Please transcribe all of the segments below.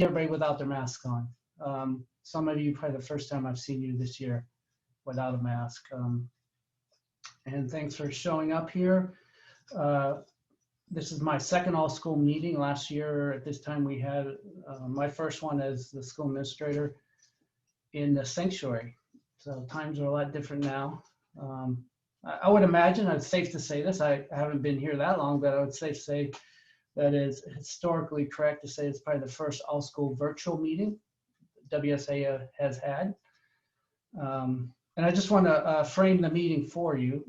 everybody without their mask on. Some of you, probably the first time I've seen you this year without a mask. And thanks for showing up here. This is my second all-school meeting. Last year at this time we had my first one as the school administrator in the sanctuary. So times are a lot different now. I would imagine, it's safe to say this, I haven't been here that long, but I would say that is historically correct to say it's probably the first all-school virtual meeting WSA has had. And I just want to frame the meeting for you.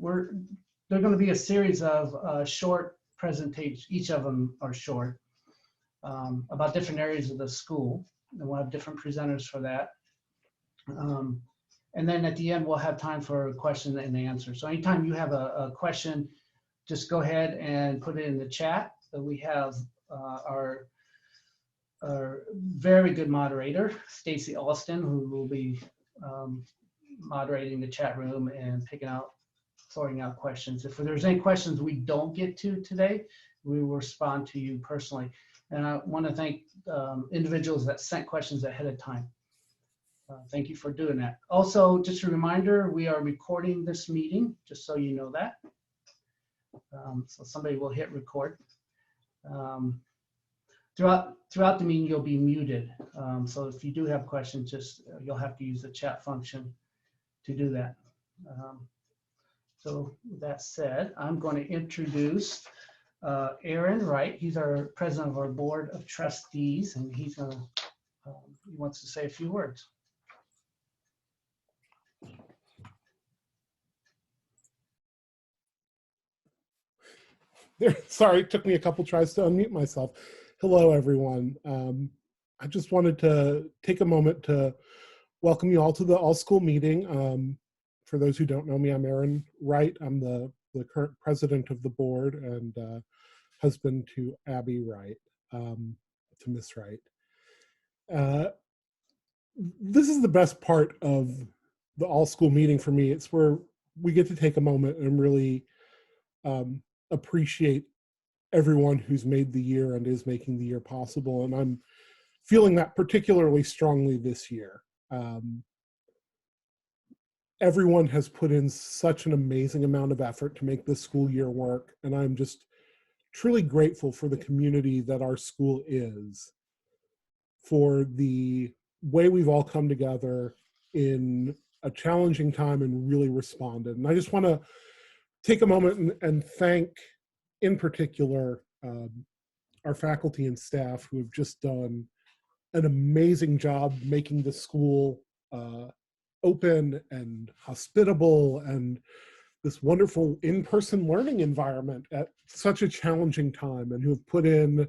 They're going to be a series of short presentations, each of them are short, about different areas of the school, and we'll have different presenters for that. And then at the end, we'll have time for question and answer. So anytime you have a question, just go ahead and put it in the chat. So we have our very good moderator, Stacy Alston, who will be moderating the chat room and sorting out questions. If there's any questions we don't get to today, we will respond to you personally. And I want to thank individuals that sent questions ahead of time. Thank you for doing that. Also, just a reminder, we are recording this meeting, just so you know that. So somebody will hit record. Throughout the meeting, you'll be muted. So if you do have questions, you'll have to use the chat function to do that. So with that said, I'm going to introduce Aaron Wright. He's our president of our board of trustees, and he wants to say a few words. Sorry, it took me a couple tries to unmute myself. Hello, everyone. I just wanted to take a moment to welcome you all to the all-school meeting. For those who don't know me, I'm Aaron Wright. I'm the current president of the board and husband to Abby Wright, to Miss Wright. This is the best part of the all-school meeting for me. It's where we get to take a moment and really appreciate everyone who's made the year and is making the year possible. And I'm feeling that particularly strongly this year. Everyone has put in such an amazing amount of effort to make this school year work. And I'm just truly grateful for the community that our school is, for the way we've all come together in a challenging time and really responded. And I just want to take a moment and thank, in particular, our faculty and staff who have just done an amazing job making the school open and hospitable and this wonderful in-person learning environment at such a challenging time, and who have put in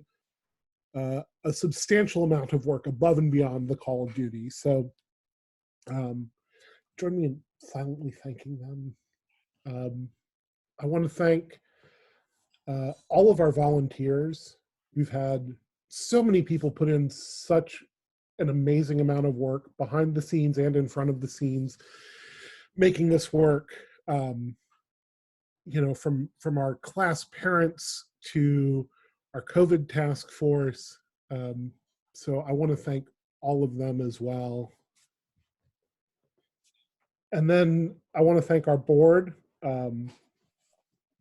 a substantial amount of work above and beyond the call of duty. So join me in silently thanking them. I want to thank all of our volunteers. We've had so many people put in such an amazing amount of work behind the scenes and in front of the scenes, making this work. You know, from our class parents to our COVID task force. So I want to thank all of them as well. And then I want to thank our board.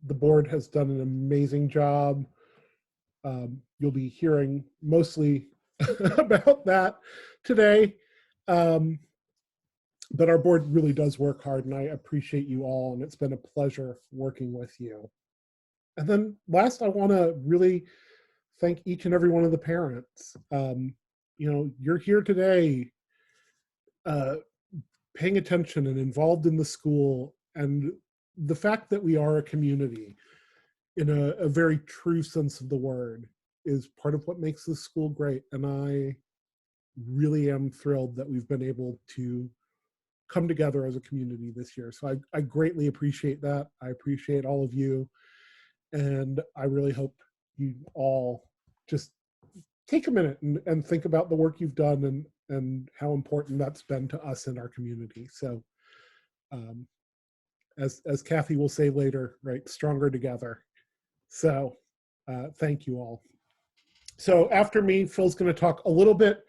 The board has done an amazing job. You'll be hearing mostly about that today. But our board really does work hard, and I appreciate you all, and it's been a pleasure working with you. And then last, I want to really thank each and every one of the parents. You know, you're here today paying attention and involved in the school, and the fact that we are a community in a very true sense of the word is part of what makes this school great. And I really am thrilled that we've been able to come together as a community this year. So I greatly appreciate that. I appreciate all of you. And I really hope you all just take a minute and think about the work you've done and how important that's been to us in our community. So as Kathy will say later, right, stronger together. So thank you all. So after me, Phil's going to talk a little bit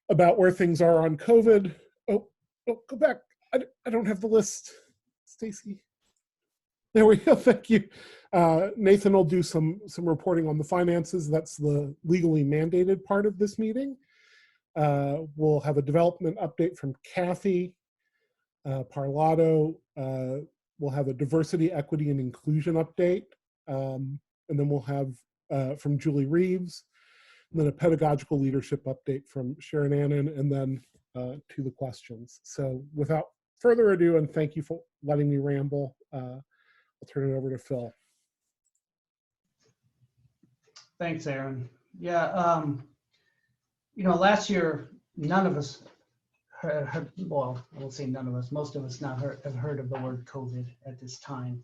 about where things are on COVID. Oh, go back. I don't have the list. Stacy. There we go. Thank you. Nathan will do some reporting on the finances. That's the legally mandated part of this meeting. We'll have a development update from Kathy Parlato. We'll have a diversity, equity, and inclusion update. And then we'll have from Julie Reeves, and then a pedagogical leadership update from Sharon Annan, and then to the questions. So without further ado, and thank you for letting me ramble, I'll turn it over to Phil. Thanks, Aaron. Yeah, last year, none of us heard, well, I won't say none of us, most of us have heard of the word COVID at this time.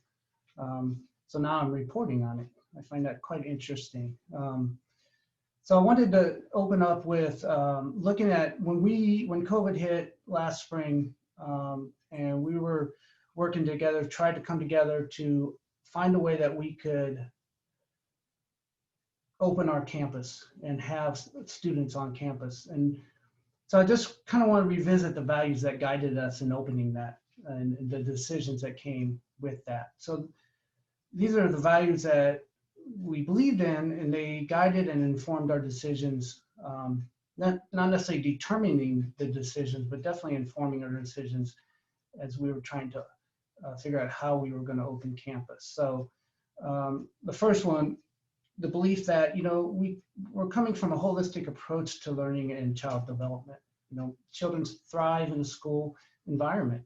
So now I'm reporting on it. I find that quite interesting. So I wanted to open up with looking at when COVID hit last spring, and we were working together, tried to come together to find a way that we could open our campus and have students on campus. And so I just kind of want to revisit the values that guided us in opening that and the decisions that came with that. So these are the values that we believed in, and they guided and informed our decisions, not necessarily determining the decisions, but definitely informing our decisions as we were trying to figure out how we were going to open campus. So the first one, the belief that, we're coming from a holistic approach to learning and child development. Children thrive in a school environment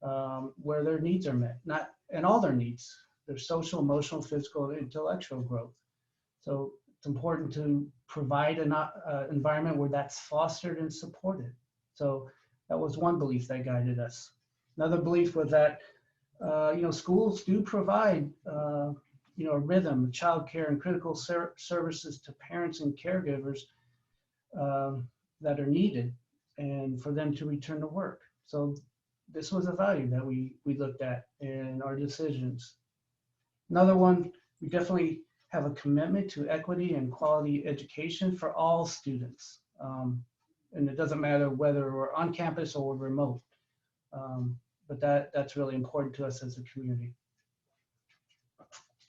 where their needs are met, and all their needs, their social, emotional, physical, and intellectual growth. So it's important to provide an environment where that's fostered and supported. So that was one belief that guided us. Another belief was that, schools do provide, a rhythm, childcare, and critical services to parents and caregivers that are needed, and for them to return to work. So this was a value that we looked at in our decisions. Another one, we definitely have a commitment to equity and quality education for all students. And it doesn't matter whether we're on campus or we're remote. But that's really important to us as a community.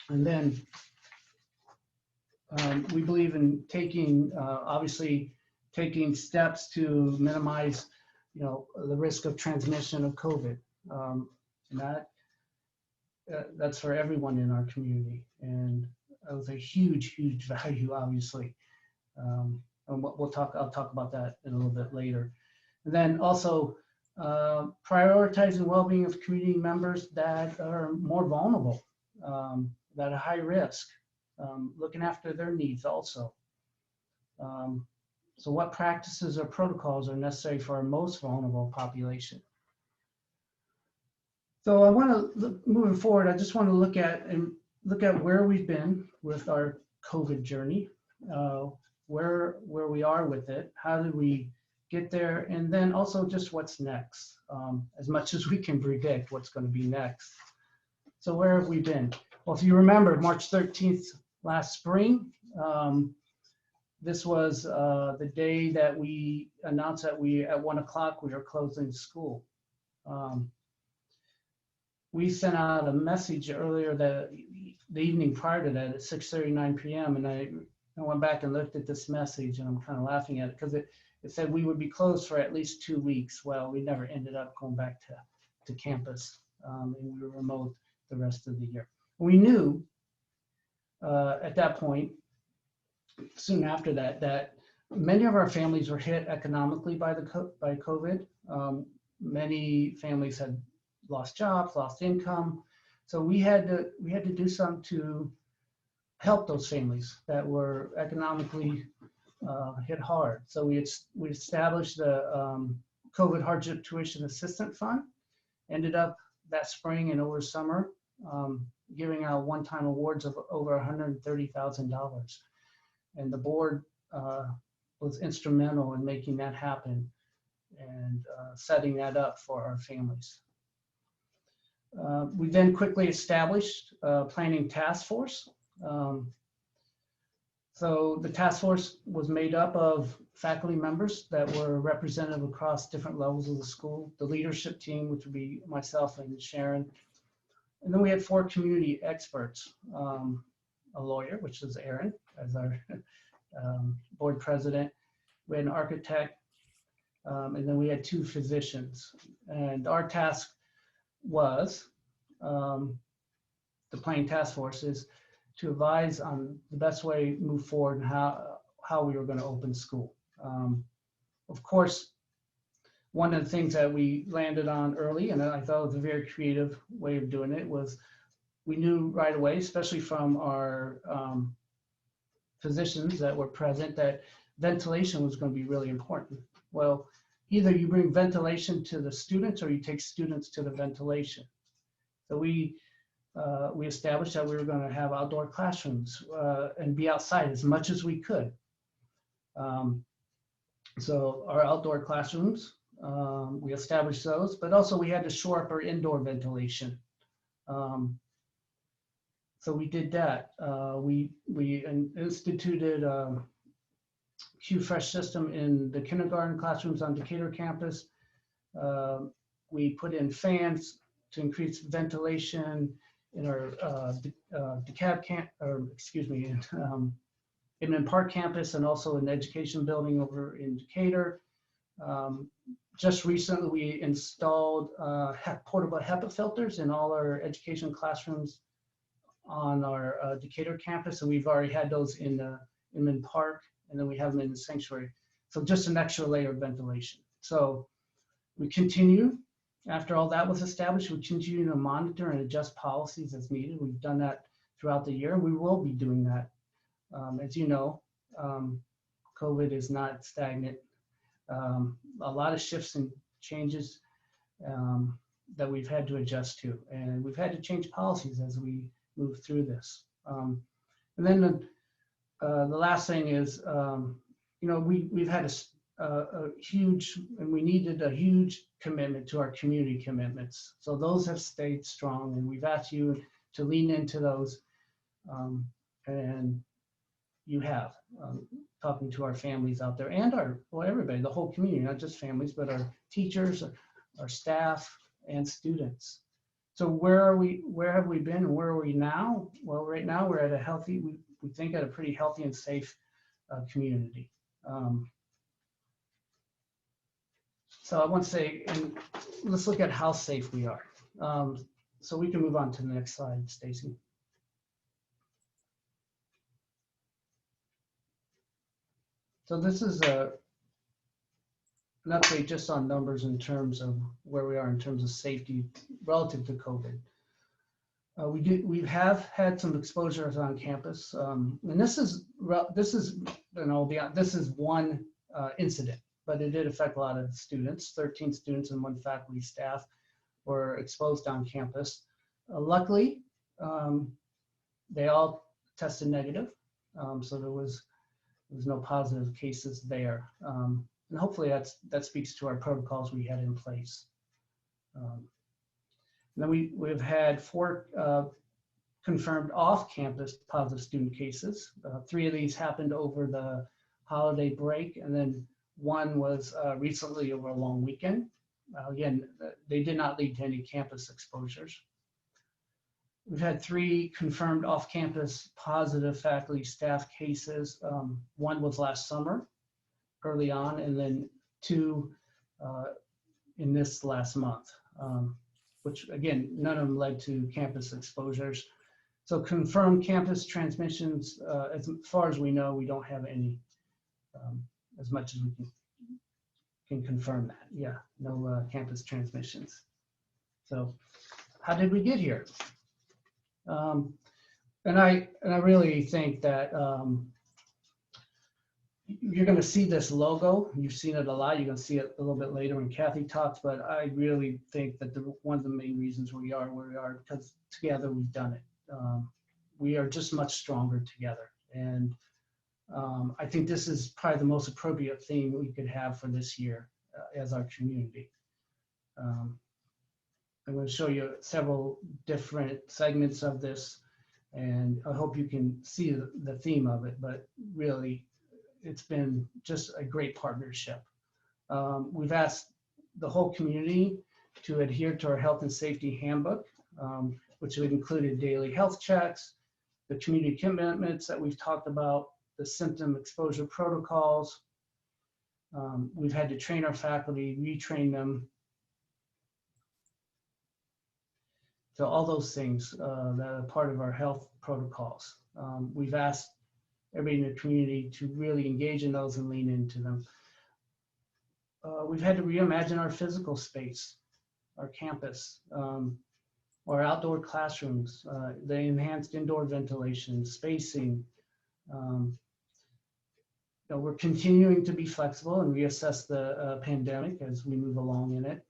And then we believe in obviously taking steps to minimize, the risk of transmission of COVID. And that's for everyone in our community. And that was a huge, huge value, obviously. And I'll talk about that in a little bit later. And then also prioritizing well-being of community members that are more vulnerable, that are high risk, looking after their needs also. So what practices or protocols are necessary for our most vulnerable population? So I want to moving forward, I just want to look at where we've been with our COVID journey, where we are with it, how did we get there, and then also just what's next, as much as we can predict what's going to be next. So where have we been? Well, if you remember, March 13th last spring, this was the day that we announced that at 1 o'clock we are closing school. We sent out a message earlier the evening prior to that at 6:39 p.m. and I went back and looked at this message, and I'm kind of laughing at it because it said we would be closed for at least 2 weeks. Well, we never ended up going back to campus, and we were remote the rest of the year. We knew at that point, soon after that many of our families were hit economically by COVID. Many families had lost jobs, lost income. So we had to do something to help those families that were economically hit hard. So we established the COVID Hardship Tuition Assistance Fund, ended up that spring and over summer giving out one-time awards of over $130,000. And the board was instrumental in making that happen and setting that up for our families. We then quickly established a planning task force. So the task force was made up of faculty members that were represented across different levels of the school, the leadership team, which would be myself and Sharon. And then we had 4 community experts, a lawyer, which is Aaron, as our board president. We had an architect, and then we had 2 physicians. And our task was, the planning task force is to advise on the best way to move forward and how we were going to open school. Of course, one of the things that we landed on early, and I thought was a very creative way of doing it, was we knew right away, especially from our physicians that were present, that ventilation was going to be really important. Well, either you bring ventilation to the students or you take students to the ventilation. So we established that we were going to have outdoor classrooms and be outside as much as we could. So our outdoor classrooms, we established those, but also we had to shore up our indoor ventilation. So we did that. We instituted a Q-Fresh system in the kindergarten classrooms on Decatur campus. We put in fans to increase ventilation in our DeKalb camp, or excuse me, in Inman Park campus, and also in the education building over in Decatur. Just recently, we installed portable HEPA filters in all our education classrooms on our Decatur campus, and we've already had those in the Inman Park, and then we have them in the sanctuary. So just an extra layer of ventilation. So we continue. After all that was established, we continue to monitor and adjust policies as needed. We've done that throughout the year. We will be doing that. As you know, COVID is not stagnant. A lot of shifts and changes that we've had to adjust to, and we've had to change policies as we move through this. And then the last thing is, we've had a huge, and we needed a huge commitment to our community commitments. So those have stayed strong, and we've asked you to lean into those, and you have, talking to our families out there and everybody, the whole community, not just families, but our teachers, our staff, and students. So where have we been and where are we now? Well, right now we're at a healthy, we think at a pretty healthy and safe community. So I want to say, and let's look at how safe we are. So we can move on to the next slide, Stacy. So this is an update just on numbers in terms of where we are in terms of safety relative to COVID. We have had some exposures on campus, and this is one incident, but it did affect a lot of students. 13 students and 1 faculty staff were exposed on campus. Luckily, they all tested negative, so there was no positive cases there, and hopefully that speaks to our protocols we had in place. Then we've had 4 confirmed off-campus positive student cases. 3 of these happened over the holiday break, and then 1 was recently over a long weekend. Again, they did not lead to any campus exposures. We've had 3 confirmed off-campus positive faculty staff cases. 1 was last summer, early on, and then 2 in this last month, which again, none of them led to campus exposures. So confirmed campus transmissions, as far as we know, we don't have any, as much as we can confirm that. Yeah, no campus transmissions. So how did we get here? And I really think that you're going to see this logo. You've seen it a lot. You're going to see it a little bit later when Kathy talks, but I really think that one of the main reasons we are where we are, because together we've done it. We are just much stronger together. And I think this is probably the most appropriate theme we could have for this year as our community. I'm going to show you several different segments of this. And I hope you can see the theme of it, but really, it's been just a great partnership. We've asked the whole community to adhere to our health and safety handbook, which would included daily health checks, the community commitments that we've talked about, the symptom exposure protocols. We've had to train our faculty, retrain them. So all those things that are part of our health protocols. We've asked everybody in the community to really engage in those and lean into them. We've had to reimagine our physical space, our campus, our outdoor classrooms, the enhanced indoor ventilation, spacing. We're continuing to be flexible and reassess the pandemic as we move along in it.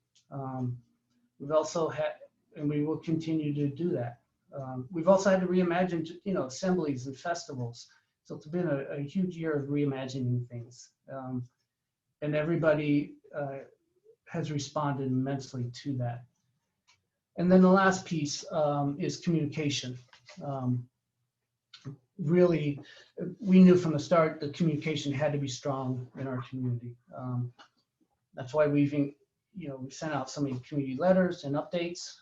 We've also had, and we will continue to do that. We've also had to reimagine, assemblies and festivals. So it's been a huge year of reimagining things. And everybody has responded immensely to that. And then the last piece is communication. Really, we knew from the start that communication had to be strong in our community. That's why we sent out so many community letters and updates.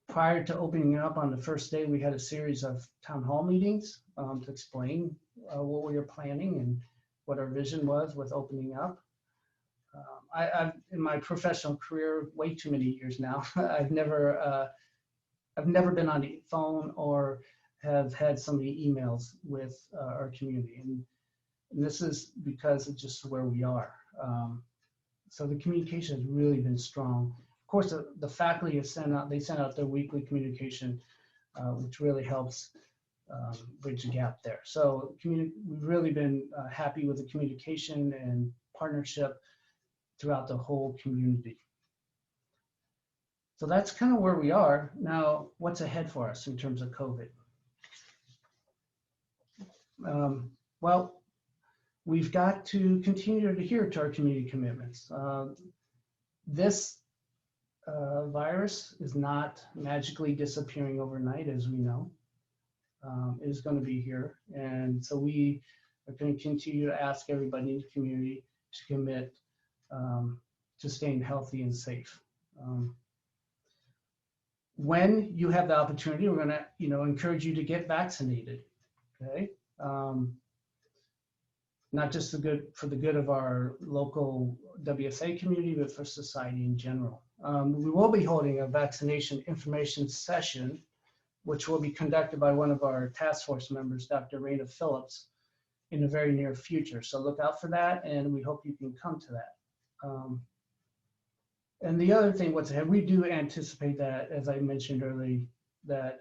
Prior to opening up on the first day, we had a series of town hall meetings to explain what we were planning and what our vision was with opening up. I've in my professional career, way too many years now, I've never been on the phone or have had so many emails with our community. And this is because it's just where we are. So the communication has really been strong. Of course, the faculty have sent out their weekly communication, which really helps bridge the gap there. So we've really been happy with the communication and partnership throughout the whole community. So that's kind of where we are. Now, what's ahead for us in terms of COVID? Well, we've got to continue to adhere to our community commitments. This virus is not magically disappearing overnight, as we know. It is going to be here. And so we are going to continue to ask everybody in the community to commit to staying healthy and safe. When you have the opportunity, we're going to, encourage you to get vaccinated. Okay, not just for the good of our local WSA community, but for society in general. We will be holding a vaccination information session, which will be conducted by one of our task force members, Dr. Raina Phillips, in the very near future. So look out for that, and we hope you can come to that. And the other thing, what's ahead, we do anticipate that, as I mentioned earlier, that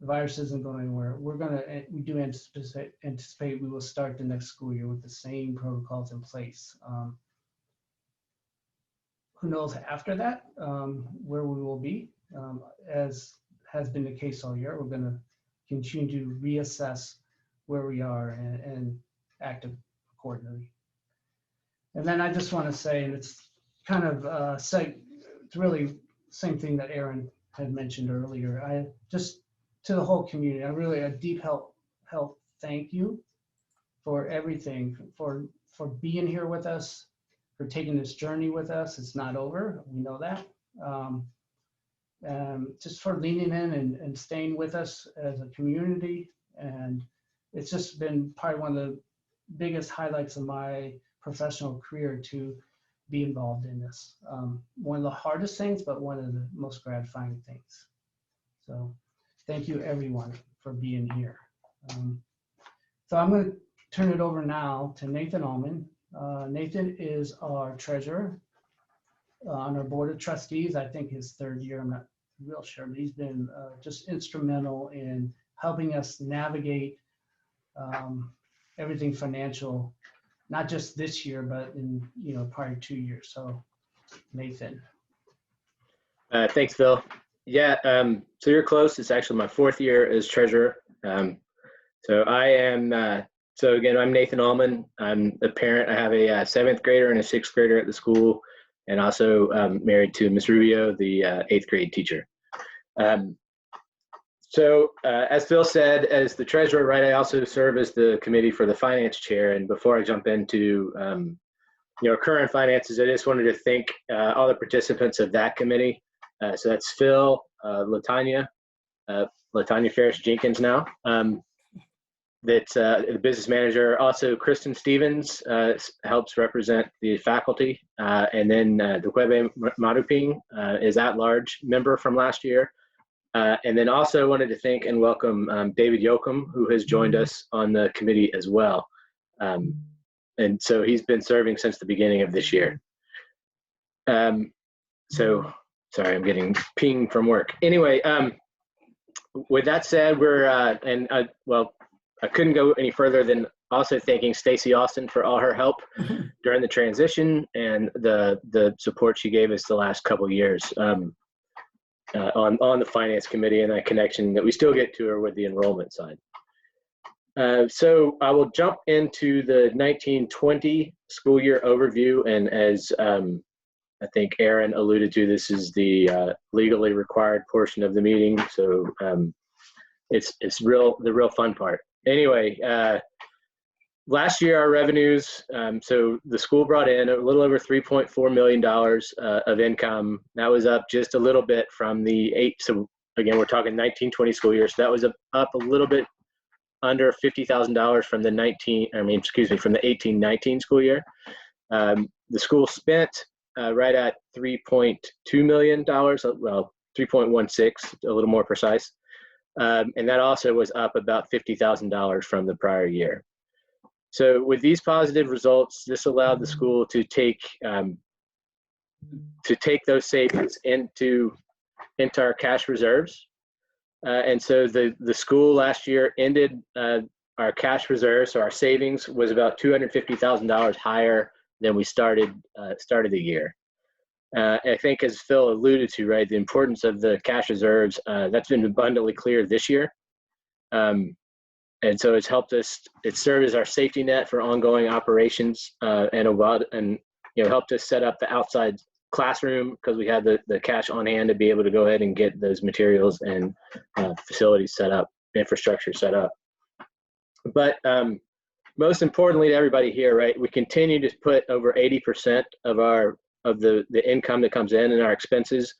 the virus isn't going anywhere. We do anticipate we will start the next school year with the same protocols in place. Who knows after that where we will be? As has been the case all year, we're going to continue to reassess where we are and act accordingly. And then I just want to say, and it's kind of it's really the same thing that Aaron had mentioned earlier. To the whole community, a deep health thank you for everything, for being here with us, for taking this journey with us. It's not over, we know that. Just for leaning in and staying with us as a community. And it's just been probably one of the biggest highlights of my professional career to be involved in this. One of the hardest things, but one of the most gratifying things. So thank you everyone for being here. So I'm going to turn it over now to Nathan Allman. Nathan is our treasurer on our board of trustees. I think his third year, I'm not real sure, but he's been just instrumental in helping us navigate everything financial, not just this year, but in prior 2 years. So Nathan. Thanks, Phil. Yeah, so you're close. It's actually my 4th year as treasurer. So I am, so again, I'm Nathan Allman. I'm a parent. I have a 7th grader and a 6th grader at the school, and also married to Miss Rubio, the 8th grade teacher. As Phil said, as the treasurer, right, I also serve as the committee for the finance chair. And before I jump into current finances, I just wanted to thank all the participants of that committee. So that's Phil, Latanya Ferris Jenkins now. That's the business manager. Also, Kristen Stevens helps represent the faculty. And then the Webe Maruping is at-large member from last year. And then also wanted to thank and welcome David Yoakum, who has joined us on the committee as well. And so he's been serving since the beginning of this year. So sorry, I'm getting pinged from work. Anyway, with that said, I couldn't go any further than also thanking Stacy Austin for all her help during the transition and the support she gave us the last couple years on the finance committee, and that connection that we still get to her with the enrollment side. So I will jump into the 1920 school year overview, and as I think Aaron alluded to, this is the legally required portion of the meeting, so it's the real fun part. Anyway, last year our revenues, so the school brought in a little over $3.4 million of income. That was up just a little bit from so again, we're talking 1920 school year, so that was up a little bit under $50,000 from the 1819 school year. The school spent right at $3.2 million, well, 3.16, a little more precise. And that also was up about $50,000 from the prior year. So with these positive results, this allowed the school to take those savings into our cash reserves. And so the school last year ended our cash reserves, so our savings was about $250,000 higher than we started the year. I think, as Phil alluded to, right, the importance of the cash reserves, that's been abundantly clear this year. And so it's helped us, it served as our safety net for ongoing operations, and helped us set up the outside classroom because we had the cash on hand to be able to go ahead and get those materials and facilities set up, infrastructure set up. But most importantly to everybody here, right, we continue to put over 80% of the income that comes in and our expenses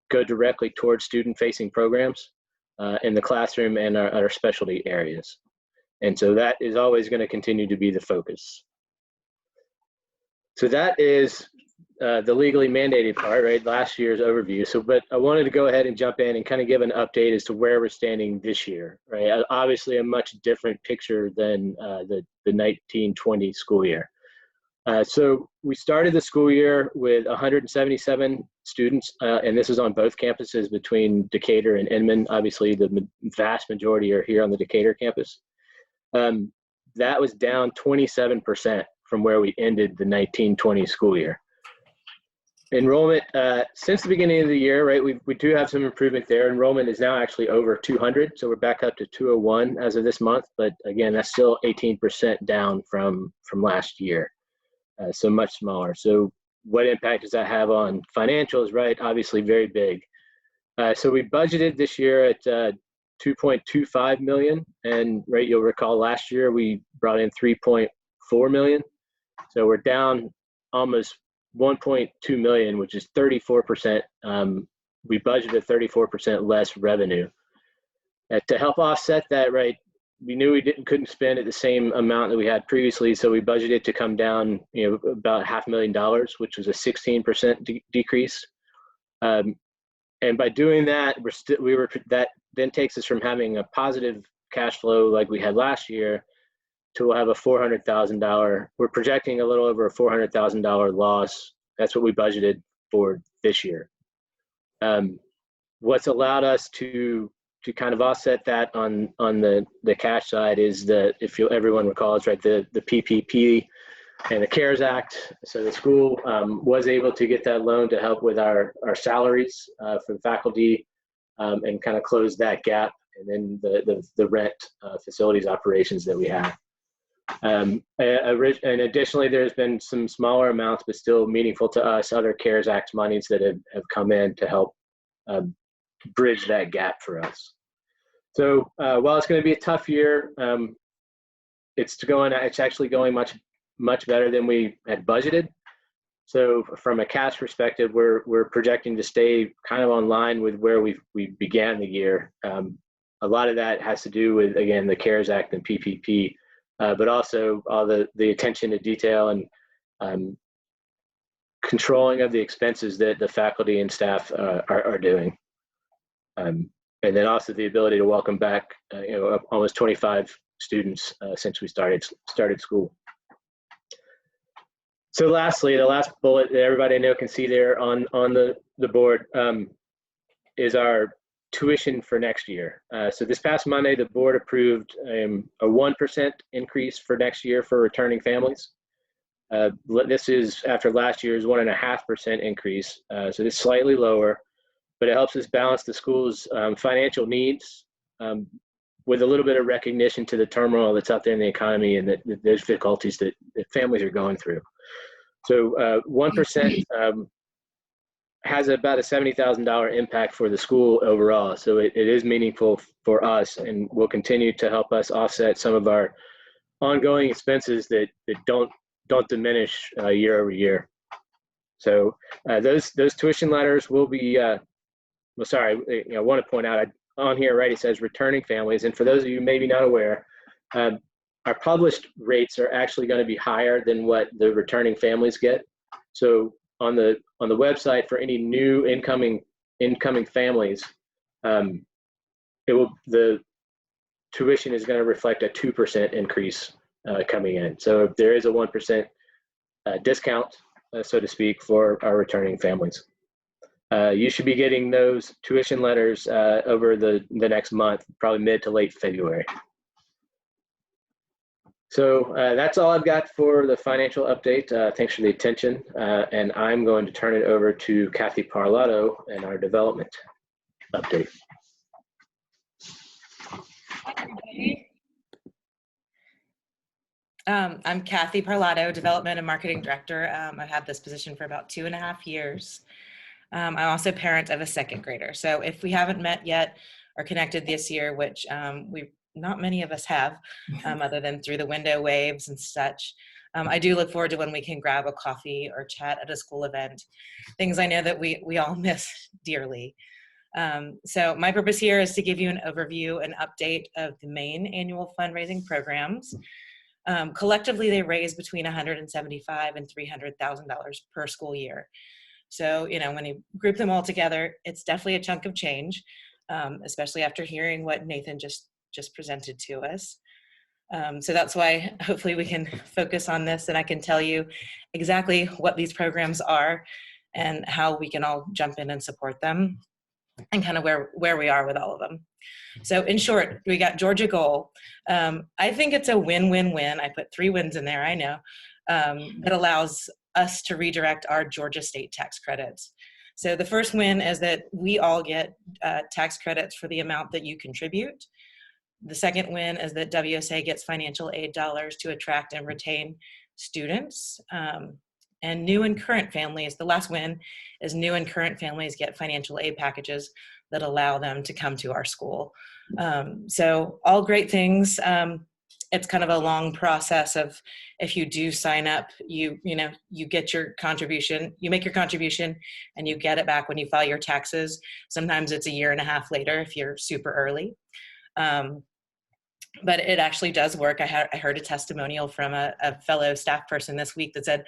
go directly towards student-facing programs in the classroom and our specialty areas. And so that is always going to continue to be the focus. So that is the legally mandated part, right? Last year's overview. But I wanted to go ahead and jump in and kind of give an update as to where we're standing this year, right? Obviously a much different picture than the 1920 school year. So we started the school year with 177 students, and this is on both campuses between Decatur and Inman. Obviously, the vast majority are here on the Decatur campus. That was down 27% from where we ended the 1920 school year. Enrollment, since the beginning of the year, right, we do have some improvement there. Enrollment is now actually over 200, so we're back up to 201 as of this month. But again, that's still 18% down from last year. So much smaller. So what impact does that have on financials, right? Obviously very big. So we budgeted this year at $2.25 million, and right, you'll recall last year we brought in $3.4 million. So we're down almost $1.2 million, which is 34%. We budgeted 34% less revenue. To help offset that, right, we knew we couldn't spend at the same amount that we had previously, so we budgeted to come down, about $500,000, which was a 16% decrease. And by doing that, that then takes us from having a positive cash flow like we had last year to we'll have a $400,000. We're projecting a little over a $400,000 loss. That's what we budgeted for this year. What's allowed us to kind of offset that on the cash side is if everyone recalls, right, the PPP and the CARES Act. So the school was able to get that loan to help with our salaries for the faculty, and kind of close that gap, and then the rent facilities operations that we have. And additionally, there's been some smaller amounts, but still meaningful to us, other CARES Act monies that have come in to help bridge that gap for us. So while it's going to be a tough year, it's actually going much better than we had budgeted. So from a cash perspective, we're projecting to stay kind of on line with where we began the year. A lot of that has to do with, again, the CARES Act and PPP, but also all the attention to detail and controlling of the expenses that the faculty and staff are doing. And then also the ability to welcome back almost 25 students since we started school. So lastly, the last bullet that everybody I know can see there on the board is our tuition for next year. So this past Monday, the board approved a 1% increase for next year for returning families. This is after last year's 1.5% increase. So it's slightly lower, but it helps us balance the school's financial needs with a little bit of recognition to the turmoil that's out there in the economy and the difficulties that families are going through. So 1% has about a $70,000 impact for the school overall. So it is meaningful for us and will continue to help us offset some of our ongoing expenses that don't diminish year over year. So those tuition letters will be, I want to point out on here, right, it says returning families. And for those of you maybe not aware, our published rates are actually going to be higher than what the returning families get. So on the website for any new incoming families, the tuition is going to reflect a 2% increase coming in. So if there is a 1% discount, so to speak, for our returning families. You should be getting those tuition letters over the next month, probably mid to late February. So that's all I've got for the financial update. Thanks for the attention. And I'm going to turn it over to Kathy Parlato and our development update. Hi, everybody. I'm Kathy Parlato, Development and Marketing Director. I've had this position for about 2.5 years. I'm also parent of a second grader. So if we haven't met yet or connected this year, which not many of us have, other than through the window waves and such, I do look forward to when we can grab a coffee or chat at a school event, things I know that we all miss dearly. So my purpose here is to give you an overview and update of the main annual fundraising programs. Collectively, they raise between $175,000 and $300,000 per school year. So, when you group them all together, it's definitely a chunk of change, especially after hearing what Nathan just presented to us. So that's why hopefully we can focus on this and I can tell you exactly what these programs are and how we can all jump in and support them and kind of where we are with all of them. So in short, we got Georgia Goal. I think it's a win-win-win. I put 3 wins in there, I know, that allows us to redirect our Georgia state tax credits. So the first win is that we all get tax credits for the amount that you contribute. The second win is that WSA gets financial aid dollars to attract and retain students. And new and current families, the last win is new and current families get financial aid packages that allow them to come to our school. So all great things. It's kind of a long process of if you do sign up, you get your contribution, you make your contribution and you get it back when you file your taxes. Sometimes it's 1.5 years later if you're super early. But it actually does work. I heard a testimonial from a fellow staff person this week that said,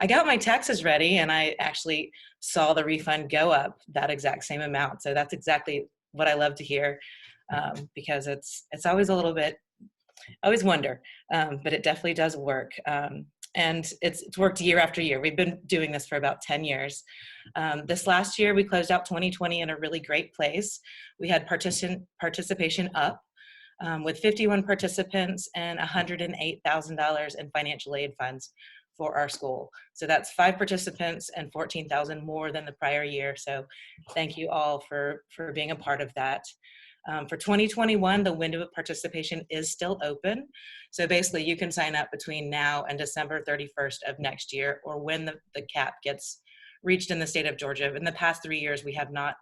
I got my taxes ready and I actually saw the refund go up that exact same amount. So that's exactly what I love to hear, because it's always a little bit, I always wonder, but it definitely does work. And it's worked year after year. We've been doing this for about 10 years. This last year, we closed out 2020 in a really great place. We had participation up with 51 participants and $108,000 in financial aid funds for our school. So that's 5 participants and $14,000 more than the prior year. So thank you all for being a part of that. For 2021, the window of participation is still open. So basically you can sign up between now and December 31st of next year, or when the cap gets reached in the state of Georgia. In the past 3 years, we have not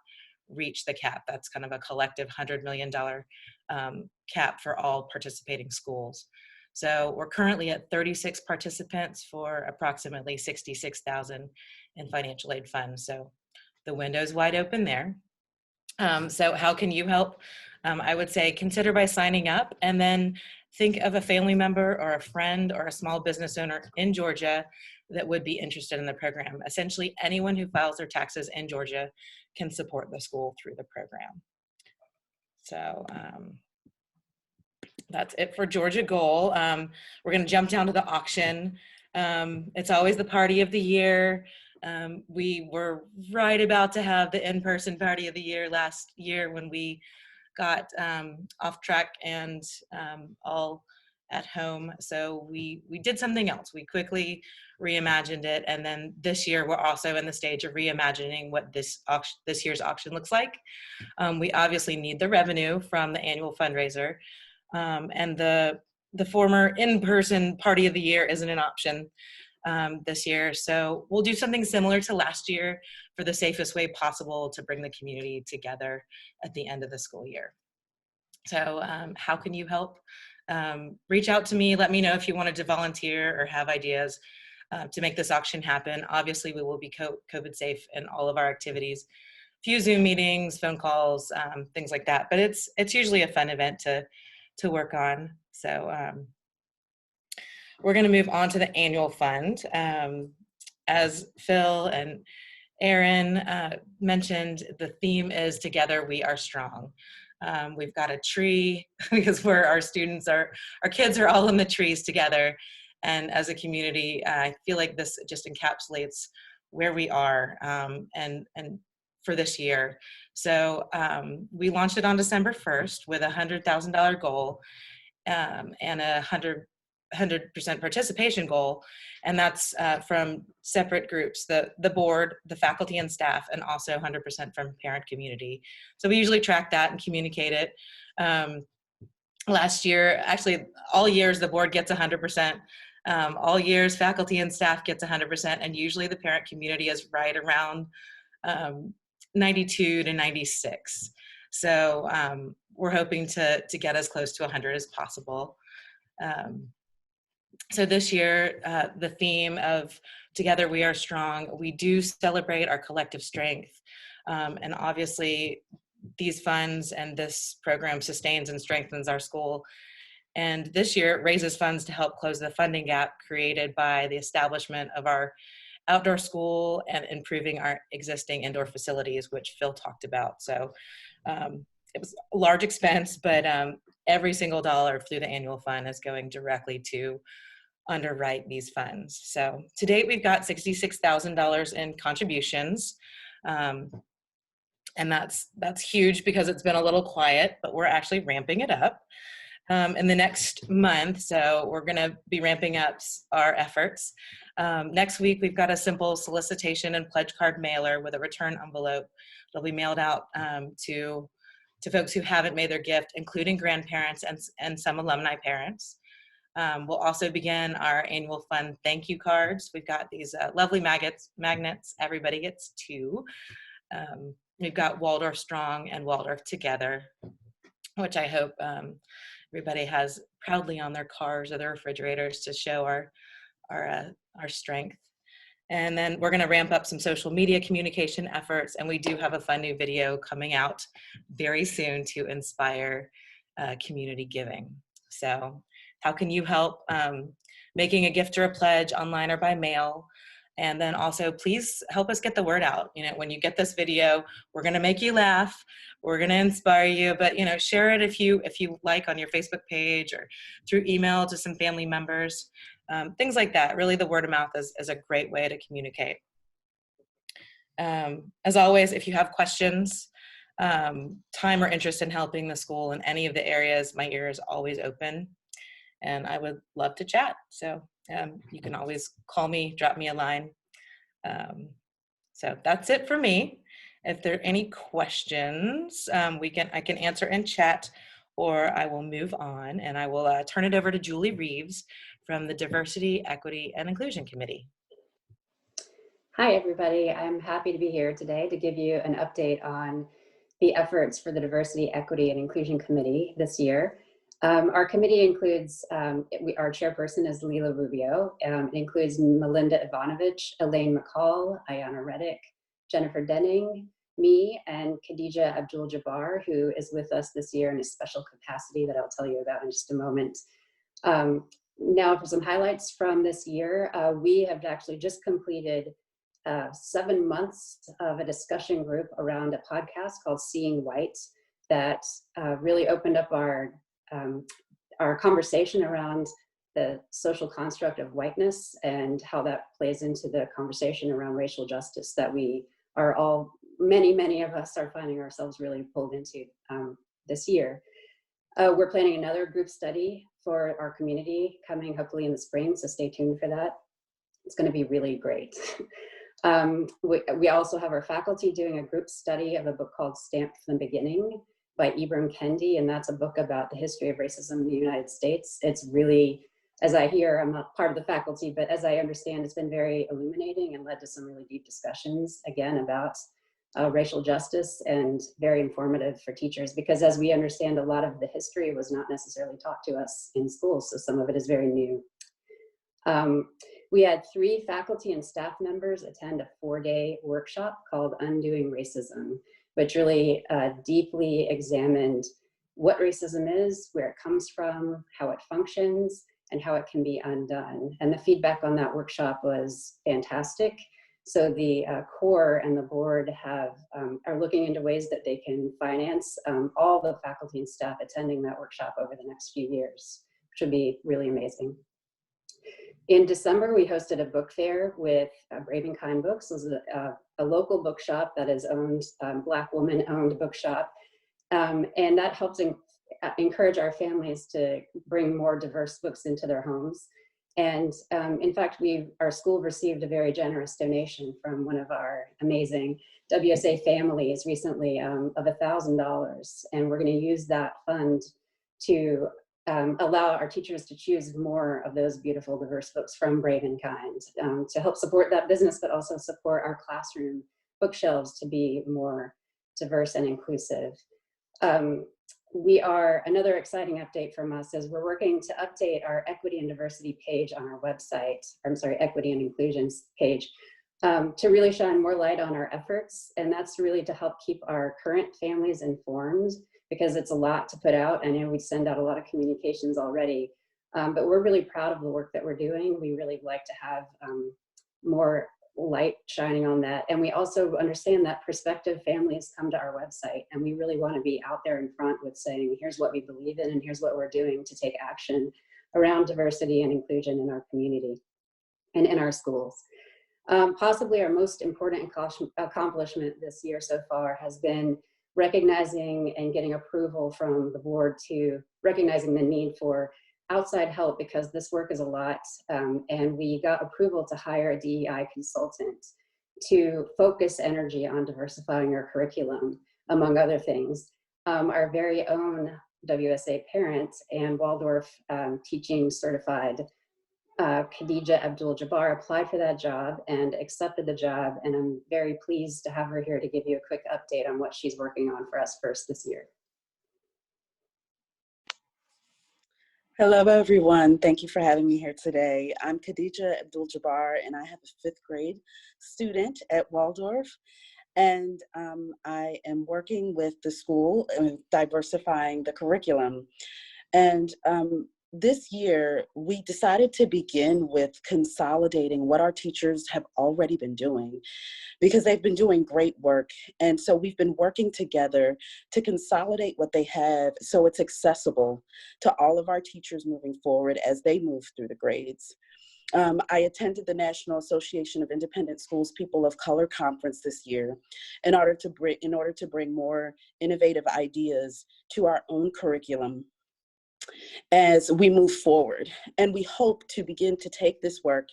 reach the cap. That's kind of a collective $100 million cap for all participating schools. So we're currently at 36 participants for approximately 66,000 in financial aid funds. So the window's wide open there. So how can you help? I would say consider by signing up, and then think of a family member or a friend or a small business owner in Georgia that would be interested in the program. Essentially, anyone who files their taxes in Georgia can support the school through the program. So that's it for Georgia Goal. We're going to jump down to the auction. It's always the party of the year. We were right about to have the in-person party of the year last year when we got off track and all at home. So we did something else. We quickly reimagined it. And then this year, we're also in the stage of reimagining what this year's auction looks like. We obviously need the revenue from the annual fundraiser. And the former in-person party of the year isn't an option this year. So we'll do something similar to last year for the safest way possible to bring the community together at the end of the school year. So how can you help? Reach out to me. Let me know if you wanted to volunteer or have ideas to make this auction happen. Obviously, we will be COVID safe in all of our activities. Few Zoom meetings, phone calls, things like that. But it's usually a fun event to work on. So we're going to move on to the annual fund. As Phil and Aaron mentioned, the theme is Together We Are Strong. We've got a tree because our kids are all in the trees together. And as a community, I feel like this just encapsulates where we are and for this year. So we launched it on December 1st with a $100,000 goal and a 100% participation goal, and that's from separate groups, the board, the faculty and staff, and also 100% from parent community. So we usually track that and communicate it. Last year, actually all years, the board gets 100%. All years, faculty and staff gets 100%, and usually the parent community is right around 92 to 96. So we're hoping to get as close to 100 as possible. So this year, the theme of Together We Are Strong, we do celebrate our collective strength. And obviously, these funds and this program sustains and strengthens our school. And this year, it raises funds to help close the funding gap created by the establishment of our outdoor school and improving our existing indoor facilities, which Phil talked about. So it was a large expense, but every single dollar through the annual fund is going directly to underwrite these funds. So to date, we've got $66,000 in contributions. And that's huge because it's been a little quiet, but we're actually ramping it up in the next month. So we're going to be ramping up our efforts. Next week, we've got a simple solicitation and pledge card mailer with a return envelope. It'll be mailed out to folks who haven't made their gift, including grandparents and some alumni parents. We'll also begin our annual fund thank you cards. We've got these lovely magnets. Everybody gets two. We've got Waldorf Strong and Waldorf Together, which I hope everybody has proudly on their cars or their refrigerators to show our strength. And then we're going to ramp up some social media communication efforts, and we do have a fun new video coming out very soon to inspire community giving. So how can you help? Making a gift or a pledge online or by mail. And then also, please help us get the word out. You know, when you get this video, we're going to make you laugh. We're going to inspire you, but, you know, share it if you like on your Facebook page or through email to some family members, things like that. Really, the word of mouth is a great way to communicate. As always, if you have questions, time or interest in helping the school in any of the areas, my ear is always open, and I would love to chat. So you can always call me, drop me a line. So that's it for me. If there are any questions, I can answer in chat, or I will move on, and I will turn it over to Julie Reeves from the Diversity, Equity, and Inclusion Committee. Hi, everybody. I'm happy to be here today to give you an update on the efforts for the Diversity, Equity, and Inclusion Committee this year. Our committee includes, our chairperson is Leila Rubio. It includes Melinda Ivanovich, Elaine McCall, Ayana Reddick, Jennifer Denning, me, and Khadija Abdul-Jabbar, who is with us this year in a special capacity that I'll tell you about in just a moment. Now for some highlights from this year, we have actually just completed 7 months of a discussion group around a podcast called Seeing White that really opened up our conversation around the social construct of whiteness and how that plays into the conversation around racial justice that we are all, many of us are finding ourselves really pulled into this year. We're planning another group study for our community coming hopefully in the spring, so stay tuned for that. It's going to be really great. We also have our faculty doing a group study of a book called Stamped from the Beginning by Ibram Kendi, and that's a book about the history of racism in the United States. It's really, as I hear, I'm not part of the faculty, but as I understand, it's been very illuminating and led to some really deep discussions, again, about racial justice, and very informative for teachers, because as we understand, a lot of the history was not necessarily taught to us in schools, so some of it is very new. We had 3 faculty and staff members attend a 4-day workshop called Undoing Racism, which really deeply examined what racism is, where it comes from, how it functions, and how it can be undone. And the feedback on that workshop was fantastic. So the core and the board are looking into ways that they can finance all the faculty and staff attending that workshop over the next few years, which would be really amazing. In December, we hosted a book fair with Brave and Kind Books. It was a local bookshop that is owned, Black woman-owned bookshop. And that helps encourage our families to bring more diverse books into their homes. And in fact, our school received a very generous donation from one of our amazing WSA families recently of $1,000. And we're going to use that fund to allow our teachers to choose more of those beautiful, diverse books from Brave and Kind to help support that business, but also support our classroom bookshelves to be more diverse and inclusive. Another exciting update from us is we're working to update our equity and diversity page on our website, equity and inclusions page, to really shine more light on our efforts. And that's really to help keep our current families informed, because it's a lot to put out. I know we send out a lot of communications already, but we're really proud of the work that we're doing. We really like to have more light shining on that. And we also understand that prospective families come to our website, and we really want to be out there in front with saying, here's what we believe in, and here's what we're doing to take action around diversity and inclusion in our community and in our schools. Possibly our most important accomplishment this year so far has been recognizing and getting approval from the board to recognizing the need for outside help, because this work is a lot, and we got approval to hire a DEI consultant to focus energy on diversifying our curriculum, among other things. Our very own WSA parent and Waldorf teaching certified Khadija Abdul-Jabbar applied for that job and accepted the job, and I'm very pleased to have her here to give you a quick update on what she's working on for us first this year. Hello, everyone. Thank you for having me here today. I'm Khadija Abdul-Jabbar, and I have a 5th grade student at Waldorf. And I am working with the school and diversifying the curriculum. And this year, we decided to begin with consolidating what our teachers have already been doing, because they've been doing great work. And so we've been working together to consolidate what they have so it's accessible to all of our teachers moving forward as they move through the grades. I attended the National Association of Independent Schools People of Color Conference this year in order to bring more innovative ideas to our own curriculum as we move forward. And we hope to begin to take this work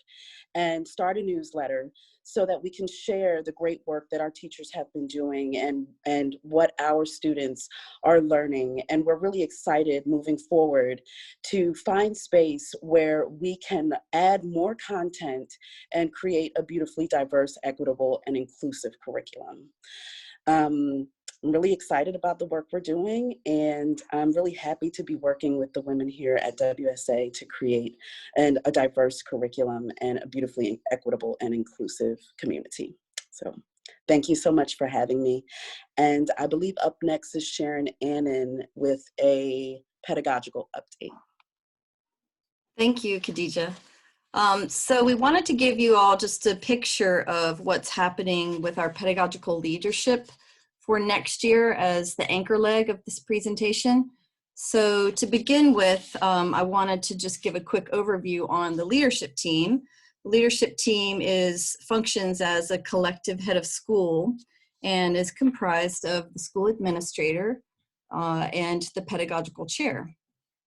and start a newsletter so that we can share the great work that our teachers have been doing and what our students are learning. And we're really excited moving forward to find space where we can add more content and create a beautifully diverse, equitable, and inclusive curriculum. I'm really excited about the work we're doing, and I'm really happy to be working with the women here at WSA to create a diverse curriculum and a beautifully equitable and inclusive community. So thank you so much for having me. And I believe up next is Sharon Annan with a pedagogical update. Thank you, Khadija. So we wanted to give you all just a picture of what's happening with our pedagogical leadership for next year as the anchor leg of this presentation. So to begin with, I wanted to just give a quick overview on the leadership team. The leadership team functions as a collective head of school and is comprised of the school administrator and the pedagogical chair.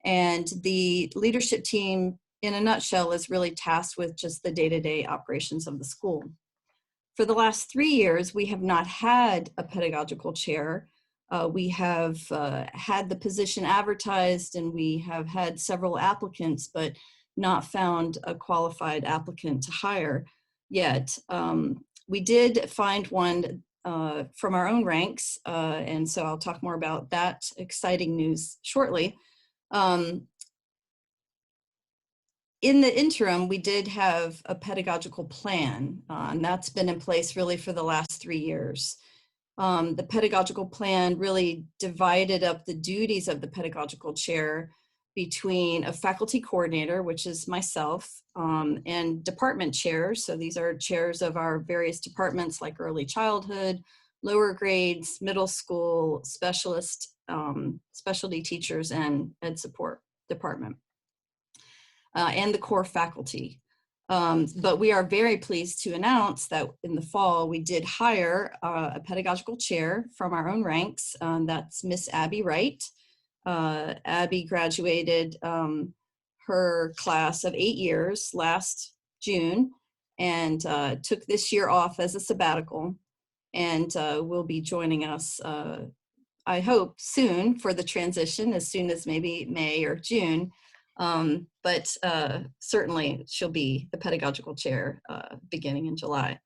And the leadership team, in a nutshell, is really tasked with just the day-to-day operations of the school. For the last 3 years, we have not had a pedagogical chair. We have had the position advertised, and we have had several applicants, but not found a qualified applicant to hire yet. We did find one from our own ranks, and so I'll talk more about that exciting news shortly. In the interim, we did have a pedagogical plan, and that's been in place really for the last 3 years. The pedagogical plan really divided up the duties of the pedagogical chair between a faculty coordinator, which is myself, and department chairs. So these are chairs of our various departments like early childhood, lower grades, middle school, specialist, specialty teachers, and ed support department. And the core faculty. But we are very pleased to announce that in the fall, we did hire a pedagogical chair from our own ranks. That's Miss Abby Wright. Abby graduated her class of 8 years last June and took this year off as a sabbatical, and will be joining us, I hope, soon for the transition, as soon as maybe May or June. But certainly she'll be the pedagogical chair beginning in July.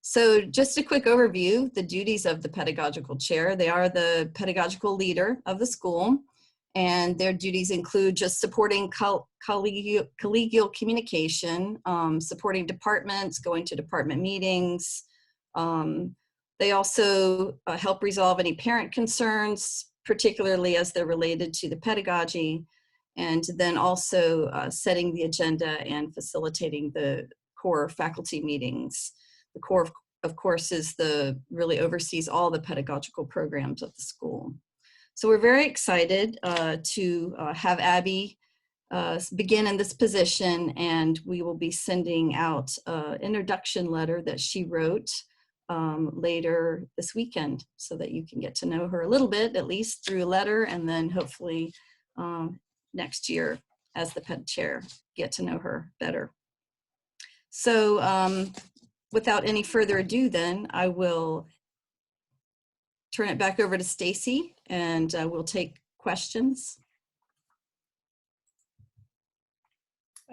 So just a quick overview, the duties of the pedagogical chair. They are the pedagogical leader of the school, and their duties include just supporting collegial communication, supporting departments, going to department meetings. They also help resolve any parent concerns, particularly as they're related to the pedagogy, and then also setting the agenda and facilitating the core faculty meetings. The core, of course, is really oversees all the pedagogical programs of the school. So we're very excited to have Abby begin in this position, and we will be sending out an introduction letter that she wrote later this weekend, so that you can get to know her a little bit, at least through a letter, and then hopefully next year as the ped chair, get to know her better. So without any further ado, then I will turn it back over to Stacy, and we'll take questions.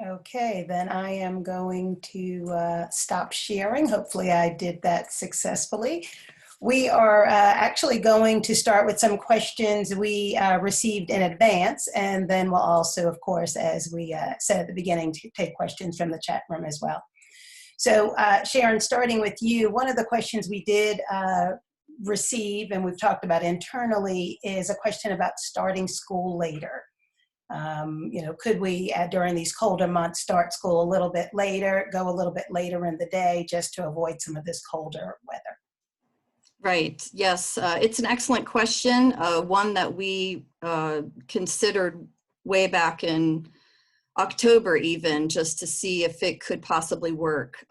Okay, then I am going to stop sharing. Hopefully I did that successfully. We are actually going to start with some questions we received in advance, and then we'll also, of course, as we said at the beginning, to take questions from the chat room as well. So Sharon, starting with you, one of the questions we did receive, and we've talked about internally, is a question about starting school later. You know, could we, during these colder months, start school a little bit later, go a little bit later in the day, just to avoid some of this colder weather? Right, yes, it's an excellent question, one that we considered way back in October even, just to see if it could possibly work.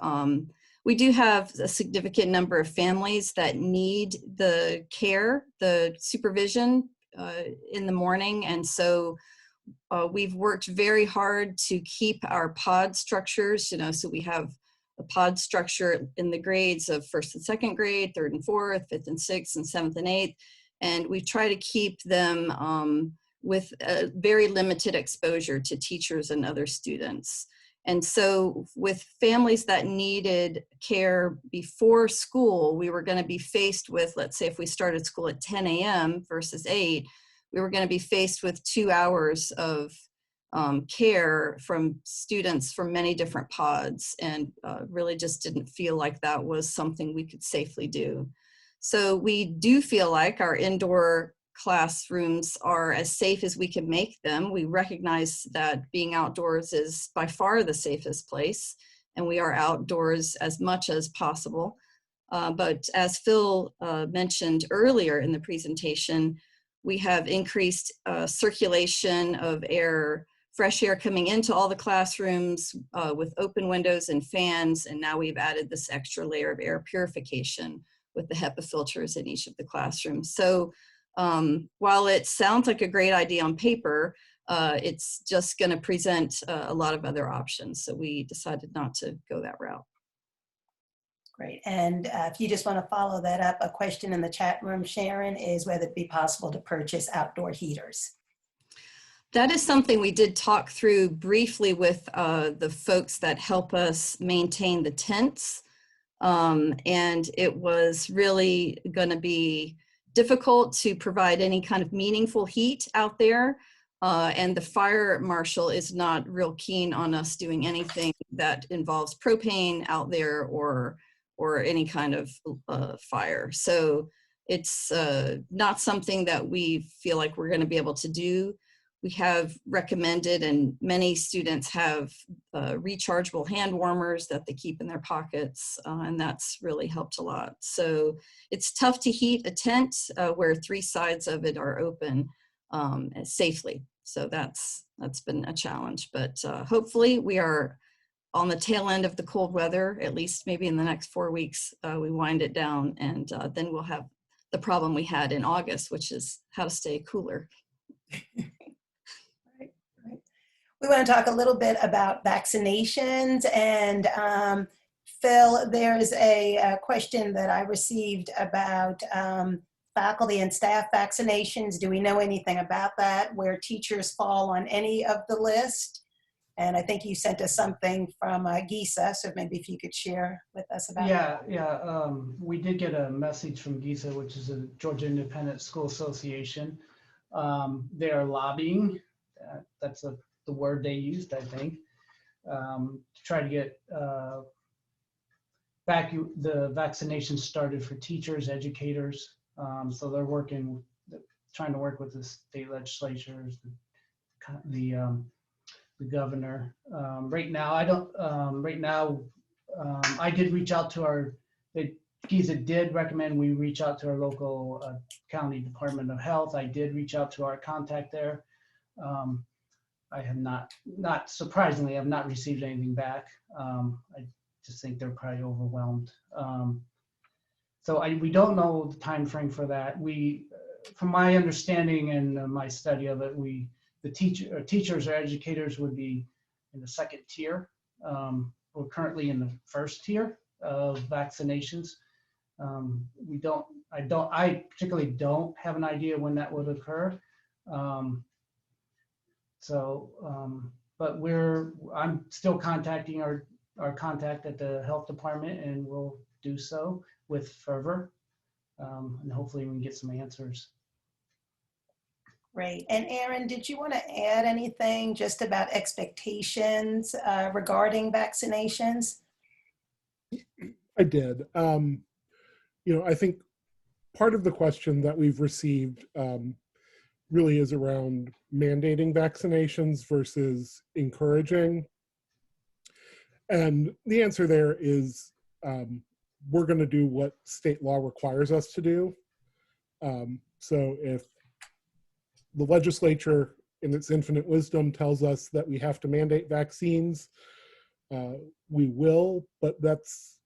We do have a significant number of families that need the care, the supervision in the morning, and so we've worked very hard to keep our pod structures, you know, so we have a pod structure in the grades of 1st and 2nd grade, 3rd and 4th, 5th and 6th, and 7th and 8th. And we try to keep them with a very limited exposure to teachers and other students. And so with families that needed care before school, we were going to be faced with, let's say if we started school at 10 a.m. versus 8, we were going to be faced with 2 hours of care from students from many different pods, and really just didn't feel like that was something we could safely do. So we do feel like our indoor classrooms are as safe as we can make them. We recognize that being outdoors is by far the safest place, and we are outdoors as much as possible. But as Phil mentioned earlier in the presentation, we have increased circulation of air, fresh air coming into all the classrooms with open windows and fans, and now we've added this extra layer of air purification with the HEPA filters in each of the classrooms. So while it sounds like a great idea on paper, it's just going to present a lot of other options. So we decided not to go that route. Great. And if you just want to follow that up, a question in the chat room, Sharon, is whether it be possible to purchase outdoor heaters. That is something we did talk through briefly with the folks that help us maintain the tents. And it was really going to be difficult to provide any kind of meaningful heat out there. And the fire marshal is not real keen on us doing anything that involves propane out there or any kind of fire. So it's not something that we feel like we're going to be able to do. We have recommended, and many students have rechargeable hand warmers that they keep in their pockets, and that's really helped a lot. So it's tough to heat a tent where 3 sides of it are open safely. So that's been a challenge, but hopefully we are on the tail end of the cold weather, at least maybe in the next 4 weeks, we wind it down, and then we'll have the problem we had in August, which is how to stay cooler. We want to talk a little bit about vaccinations. And Phil, there's a question that I received about faculty and staff vaccinations. Do we know anything about that, where teachers fall on any of the list? And I think you sent us something from GISA, so maybe if you could share with us about that. Yeah. We did get a message from GISA, which is a Georgia Independent School Association. They are lobbying. That's the word they used, I think, to try to get the vaccination started for teachers, educators. So they're trying to work with the state legislatures, the governor. Right now, I did reach out to GISA did recommend we reach out to our local county Department of Health. I did reach out to our contact there. I have not surprisingly, I've not received anything back. I just think they're probably overwhelmed. So we don't know the time frame for that. From my understanding and my study of it, the teachers or educators would be in the second tier. We're currently in the first tier of vaccinations. I particularly don't have an idea when that would occur. But I'm still contacting our contact at the health department, and we'll do so with fervor, and hopefully we can get some answers. Great. And Aaron, did you want to add anything just about expectations regarding vaccinations? I did. I think part of the question that we've received really is around mandating vaccinations versus encouraging. And the answer there is we're going to do what state law requires us to do. So if the legislature in its infinite wisdom tells us that we have to mandate vaccines, we will, but that's,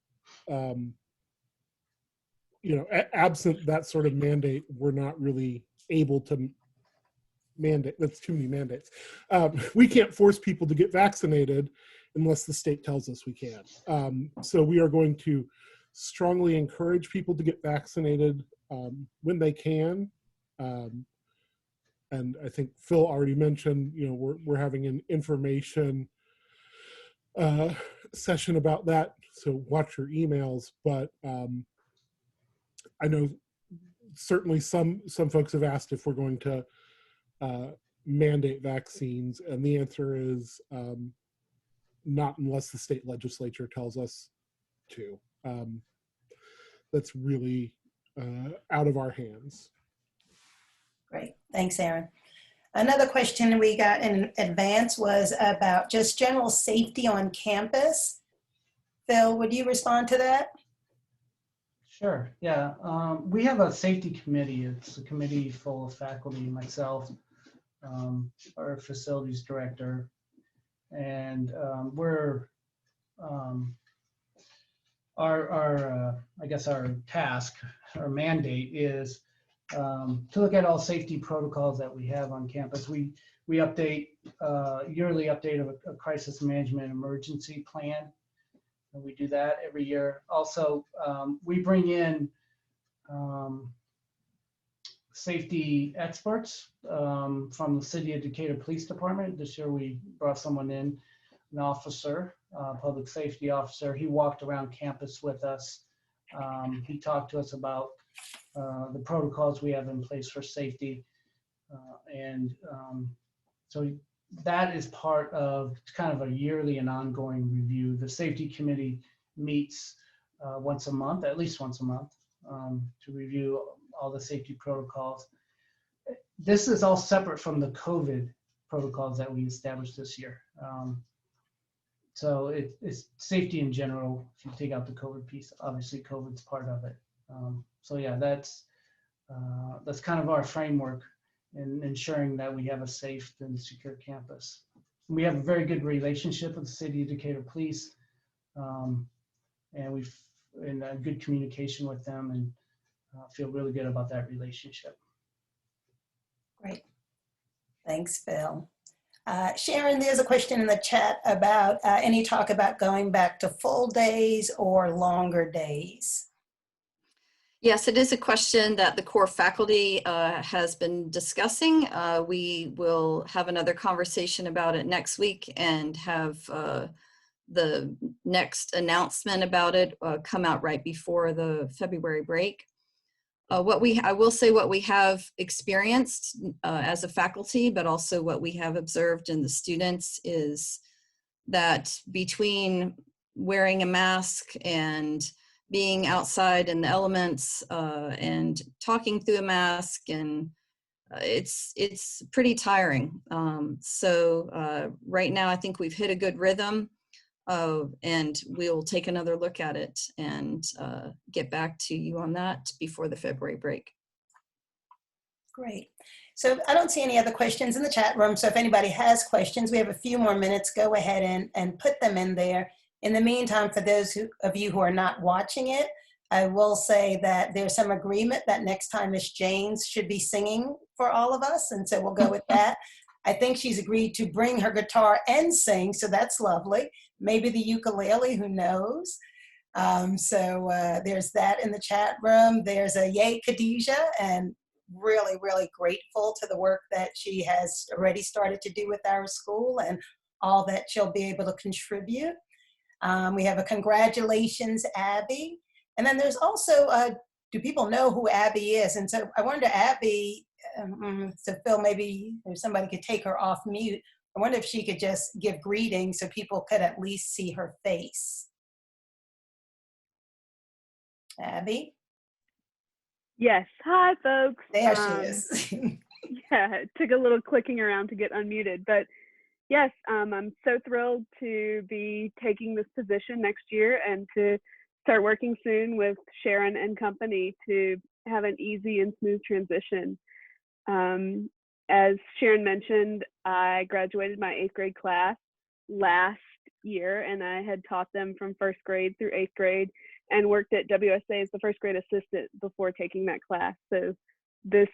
absent that sort of mandate, we're not really able to mandate. That's too many mandates. We can't force people to get vaccinated unless the state tells us we can. So we are going to strongly encourage people to get vaccinated when they can. And I think Phil already mentioned, we're having an information session about that, so watch your emails. But I know certainly some folks have asked if we're going to mandate vaccines, and the answer is not unless the state legislature tells us to. That's really out of our hands. Great. Thanks, Aaron. Another question we got in advance was about just general safety on campus. Phil, would you respond to that? Sure, yeah. We have a safety committee. It's a committee full of faculty, myself, our facilities director, and we're I guess our task, our mandate is to look at all safety protocols that we have on campus. We update yearly update of a crisis management emergency plan. And we do that every year. Also, we bring in safety experts from the City of Decatur Police Department. This year we brought someone in, an officer, public safety officer. He walked around campus with us. He talked to us about the protocols we have in place for safety. So that is part of kind of a yearly and ongoing review. The safety committee meets once a month, at least once a month, to review all the safety protocols. This is all separate from the COVID protocols that we established this year. So it's safety in general. If you take out the COVID piece, obviously COVID's part of it. So yeah, that's kind of our framework in ensuring that we have a safe and secure campus. We have a very good relationship with the City of Decatur Police, and we've in a good communication with them, and feel really good about that relationship. Great. Thanks, Phil. Sharon, there's a question in the chat about any talk about going back to full days or longer days. Yes, it is a question that the core faculty has been discussing. We will have another conversation about it next week and have the next announcement about it come out right before the February break. I will say what we have experienced as a faculty, but also what we have observed in the students is that between wearing a mask and being outside in the elements and talking through a mask, and it's pretty tiring. So right now I think we've hit a good rhythm, and we'll take another look at it and get back to you on that before the February break. Great. So I don't see any other questions in the chat room. So if anybody has questions, we have a few more minutes. Go ahead and put them in there. In the meantime, for those of you who are not watching it, I will say that there's some agreement that next time Miss Janes should be singing for all of us. And so we'll go with that. I think she's agreed to bring her guitar and sing, so that's lovely. Maybe the ukulele, who knows? There's that in the chat room. There's a yay, Khadijah, and really, really grateful to the work that she has already started to do with our school and all that she'll be able to contribute. We have a congratulations, Abby. And then there's also, do people know who Abby is? And so I wonder, Abby, so Phil, maybe if somebody could take her off mute. I wonder if she could just give greetings so people could at least see her face. Abby? Yes. Hi, folks. There she is. Yeah, it took a little clicking around to get unmuted, but yes, I'm so thrilled to be taking this position next year and to start working soon with Sharon and company to have an easy and smooth transition. As Sharon mentioned, I graduated my 8th grade class last year, and I had taught them from 1st grade through 8th grade and worked at WSA as the 1st grade assistant before taking that class. So this,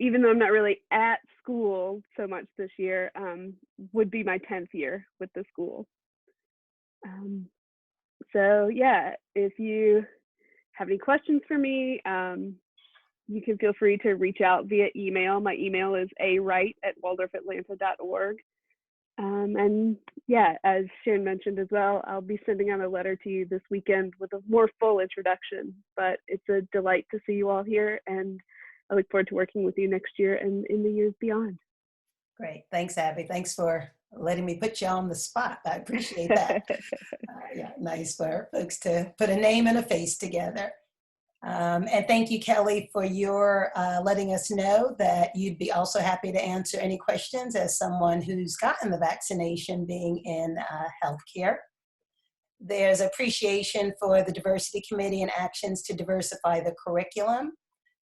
even though I'm not really at school so much this year, would be my 10th year with the school. So yeah, if you have any questions for me, you can feel free to reach out via email. My email is awright@waldorfatlanta.org. And yeah, as Sharon mentioned as well, I'll be sending out a letter to you this weekend with a more full introduction, but it's a delight to see you all here, and I look forward to working with you next year and in the years beyond. Great. Thanks, Abby. Thanks for letting me put you on the spot. I appreciate that. Yeah, nice for folks to put a name and a face together. And thank you, Kelly, for your letting us know that you'd be also happy to answer any questions as someone who's gotten the vaccination, being in healthcare. There's appreciation for the Diversity Committee and actions to diversify the curriculum.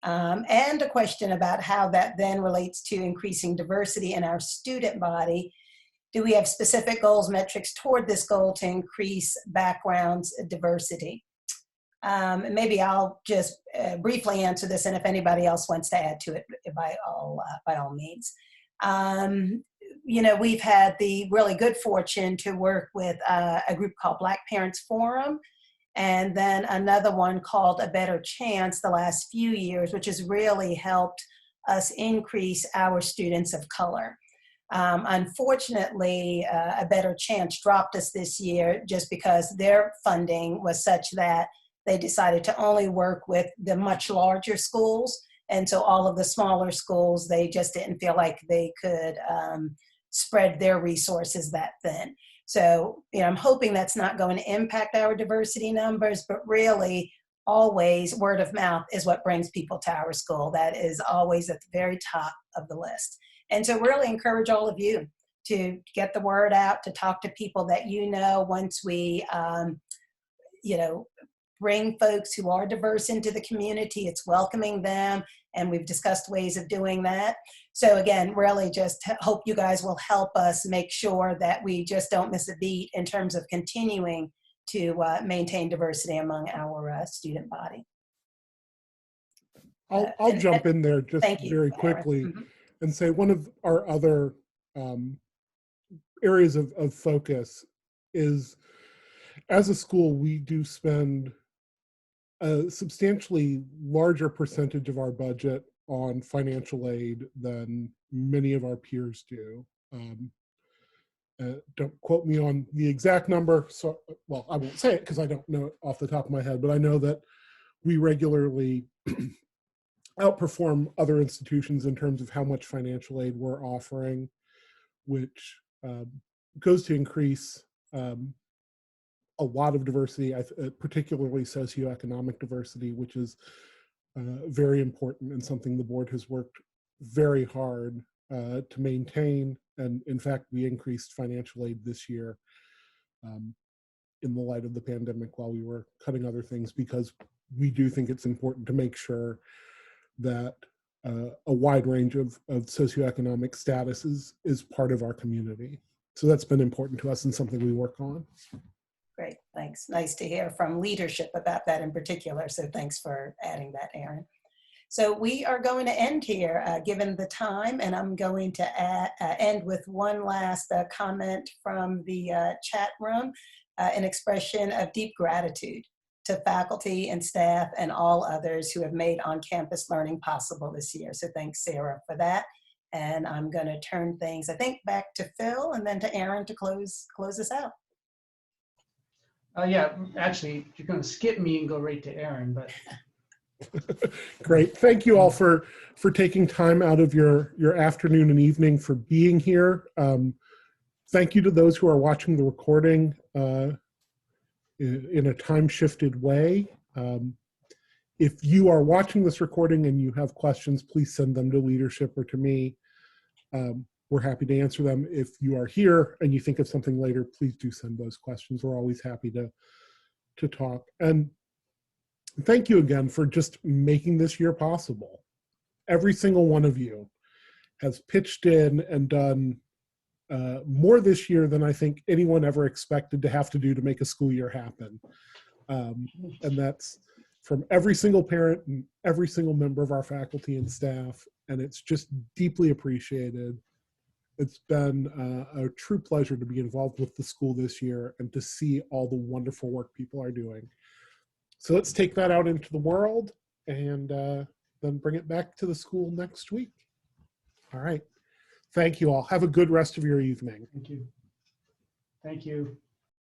And a question about how that then relates to increasing diversity in our student body. Do we have specific goals, metrics toward this goal to increase backgrounds diversity? Maybe I'll just briefly answer this, and if anybody else wants to add to it, by all means. You know, we've had the really good fortune to work with a group called Black Parents Forum, and then another one called A Better Chance the last few years, which has really helped us increase our students of color. Unfortunately, A Better Chance dropped us this year just because their funding was such that they decided to only work with the much larger schools. And so all of the smaller schools, they just didn't feel like they could spread their resources that thin. So, you know, I'm hoping that's not going to impact our diversity numbers, but really always word of mouth is what brings people to our school. That is always at the very top of the list. And so really encourage all of you to get the word out, to talk to people that you know. Once we, you know, bring folks who are diverse into the community, it's welcoming them, and we've discussed ways of doing that. So again, really just hope you guys will help us make sure that we just don't miss a beat in terms of continuing to maintain diversity among our student body. I'll jump in there just very quickly Mm-hmm. and say one of our other areas of focus is, as a school, we do spend a substantially larger percentage of our budget on financial aid than many of our peers do. Don't quote me on the exact number. So, well, I won't say it because I don't know it off the top of my head, but I know that we regularly outperform other institutions in terms of how much financial aid we're offering, which goes to increase a lot of diversity, particularly socioeconomic diversity, which is very important and something the board has worked very hard to maintain. And in fact, we increased financial aid this year in the light of the pandemic while we were cutting other things, because we do think it's important to make sure that a wide range of socioeconomic status is part of our community. So that's been important to us and something we work on. Great, thanks. Nice to hear from leadership about that in particular. So thanks for adding that, Erin. So we are going to end here, given the time, and I'm going to end with one last comment from the chat room, an expression of deep gratitude to faculty and staff and all others who have made on-campus learning possible this year. So thanks, Sarah, for that. And I'm going to turn things, I think, back to Phil and then to Erin to close us out. Yeah, actually, you're going to skip me and go right to Erin, but. Great. Thank you all for taking time out of your afternoon and evening for being here. Thank you to those who are watching the recording in a time-shifted way. If you are watching this recording and you have questions, please send them to leadership or to me. We're happy to answer them. If you are here and you think of something later, please do send those questions. We're always happy to talk. And thank you again for just making this year possible. Every single one of you has pitched in and done more this year than I think anyone ever expected to have to do to make a school year happen. And that's from every single parent and every single member of our faculty and staff. And it's just deeply appreciated. It's been a true pleasure to be involved with the school this year and to see all the wonderful work people are doing. So let's take that out into the world and then bring it back to the school next week. All right. Thank you all. Have a good rest of your evening. Thank you. Thank you.